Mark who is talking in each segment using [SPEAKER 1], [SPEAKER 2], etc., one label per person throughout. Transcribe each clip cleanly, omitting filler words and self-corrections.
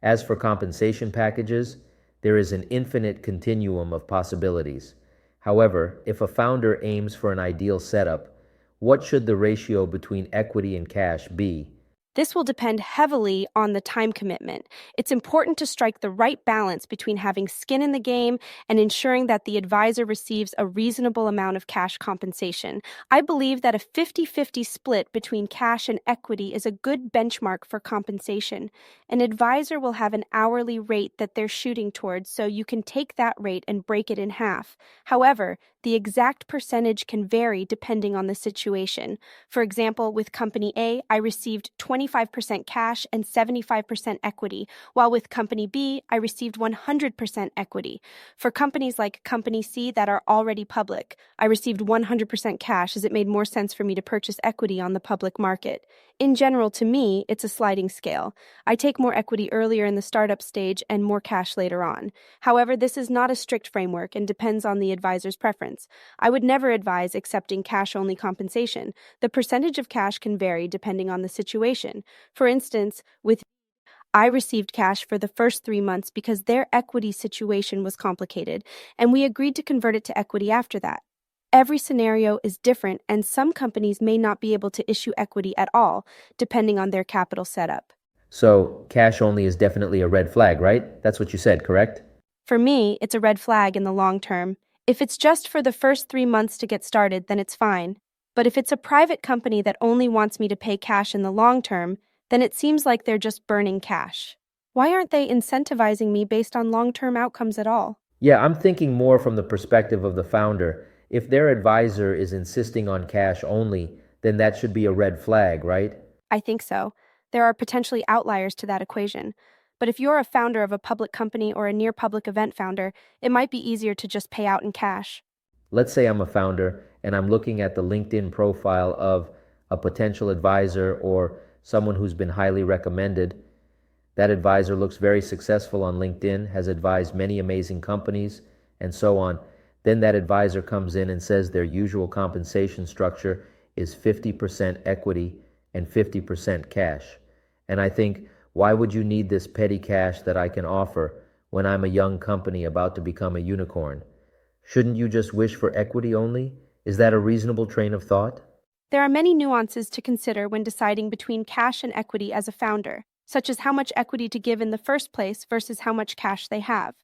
[SPEAKER 1] As for compensation packages, there is an infinite continuum of possibilities. However, if a founder aims for an ideal setup, what should the ratio between equity and cash be?
[SPEAKER 2] This will depend heavily on the time commitment. It's important to strike the right balance between having skin in the game and ensuring that the advisor receives a reasonable amount of cash compensation. I believe that a 50-50 split between cash and equity is a good benchmark for compensation. An advisor will have an hourly rate that they're shooting towards, so you can take that rate and break it in half. However, the exact percentage can vary depending on the situation. For example, with Company A, I received 25% cash and 75% equity, while with Company B, I received 100% equity. For companies like Company C that are already public, I received 100% cash as it made more sense for me to purchase equity on the public market. In general, to me, it's a sliding scale. I take more equity earlier in the startup stage and more cash later on. However, this is not a strict framework and depends on the advisor's preference. I would never advise accepting cash-only compensation. The percentage of cash can vary depending on the situation. For instance, with I received cash for the first 3 months because their equity situation was complicated, and we agreed to convert it to equity after that. Every scenario is different, and some companies may not be able to issue equity at all, depending on their capital setup.
[SPEAKER 1] So, cash only is definitely a red flag, right? That's what you said, correct?
[SPEAKER 2] For me, it's a red flag in the long term. If it's just for the first 3 months to get started, then it's fine. But if it's a private company that only wants me to pay cash in the long term, then it seems like they're just burning cash. Why aren't they incentivizing me based on long-term outcomes at all?
[SPEAKER 1] Yeah, I'm thinking more from the perspective of the founder. If their advisor is insisting on cash only, then that should be a red flag, right?
[SPEAKER 2] I think so. There are potentially outliers to that equation. But if you're a founder of a public company or a near-public event founder, it might be easier to just pay out in cash.
[SPEAKER 1] Let's say I'm a founder and I'm looking at the LinkedIn profile of a potential advisor or someone who's been highly recommended. That advisor looks very successful on LinkedIn, has advised many amazing companies, and so on. Then that advisor comes in and says their usual compensation structure is 50% equity and 50% cash. And I think, why would you need this petty cash that I can offer when I'm a young company about to become a unicorn? Shouldn't you just wish for equity only? Is that a reasonable train of thought?
[SPEAKER 2] There are many nuances to consider when deciding between cash and equity as a founder, such as how much equity to give in the first place versus how much cash they have.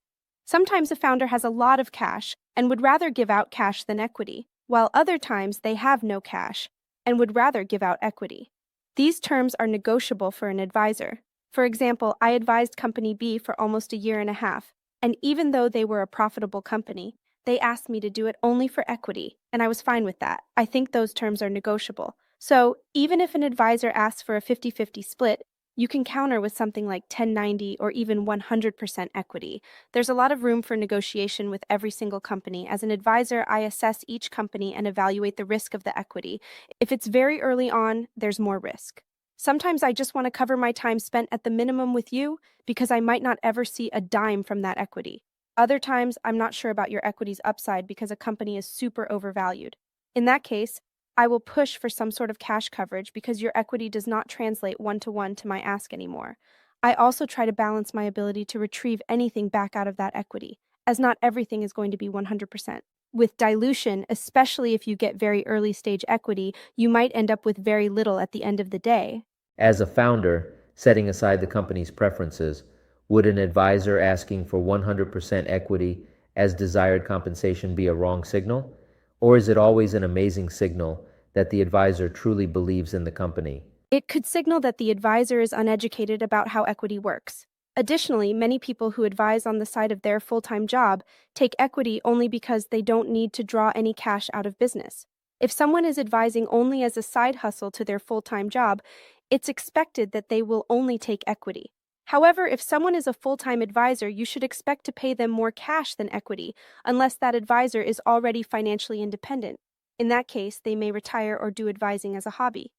[SPEAKER 2] Sometimes a founder has a lot of cash and would rather give out cash than equity, while other times they have no cash and would rather give out equity. These terms are negotiable for an advisor. For example, I advised Company B for almost a year and a half, and even though they were a profitable company, they asked me to do it only for equity, and I was fine with that. I think those terms are negotiable. So, even if an advisor asks for a 50-50 split, you can counter with something like 1090 or even 100% equity. There's a lot of room for negotiation with every single company. As an advisor, I assess each company and evaluate the risk of the equity. If it's very early on, there's more risk. Sometimes I just want to cover my time spent at the minimum with you because I might not ever see a dime from that equity. Other times, I'm not sure about your equity's upside because a company is super overvalued. In that case, I will push for some sort of cash coverage because your equity does not translate one-to-one to my ask anymore. I also try to balance my ability to retrieve anything back out of that equity, as not everything is going to be 100%. With dilution, especially if you get very early stage equity, you might end up with very little at the end of the day.
[SPEAKER 1] As a founder, setting aside the company's preferences, would an advisor asking for 100% equity as desired compensation be a wrong signal? Or is it always an amazing signal that the advisor truly believes in the company?
[SPEAKER 2] It could signal that the advisor is uneducated about how equity works. Additionally, many people who advise on the side of their full-time job take equity only because they don't need to draw any cash out of business. If someone is advising only as a side hustle to their full-time job, it's expected that they will only take equity. However, if someone is a full-time advisor, you should expect to pay them more cash than equity, unless that advisor is already financially independent. In that case, they may retire or do advising as a hobby.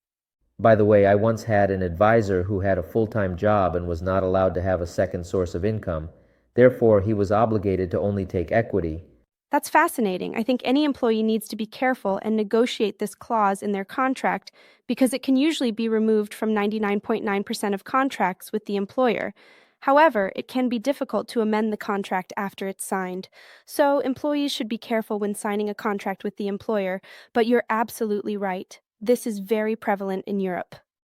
[SPEAKER 1] By the way, I once had an advisor who had a full-time job and was not allowed to have a second source of income. Therefore, he was obligated to only take equity.
[SPEAKER 2] That's fascinating. I think any employee needs to be careful and negotiate this clause in their contract because it can usually be removed from 99.9% of contracts with the employer. However, it can be difficult to amend the contract after it's signed. So, employees should be careful when signing a contract with the employer, but you're absolutely right. This is very prevalent in Europe.